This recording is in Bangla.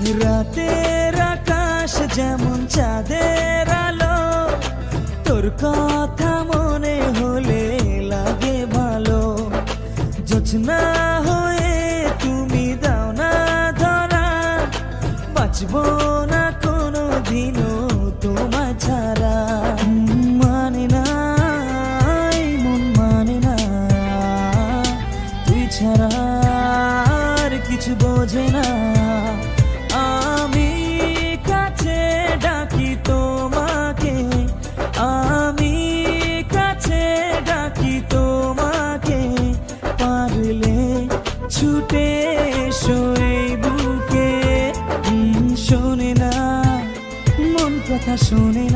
রাতের আকাশ যেমন চাঁদের আলো, তোর কথা মনে হলে লাগে ভালো। জোছনা হয়ে তুমি দাও না ধরা, বাঁচবো না কোনো দিনও তোমায় ছাড়া। মানে না এই মন মানে না, তুই ছাড়া আর কিছু বোঝে না। আমি কাছে ডাকি তোমাকে, আমি কাছে ডাকি তোমাকে, পারলে ছুটে এসো এই বুকে। শোনে না মন কথা শোনে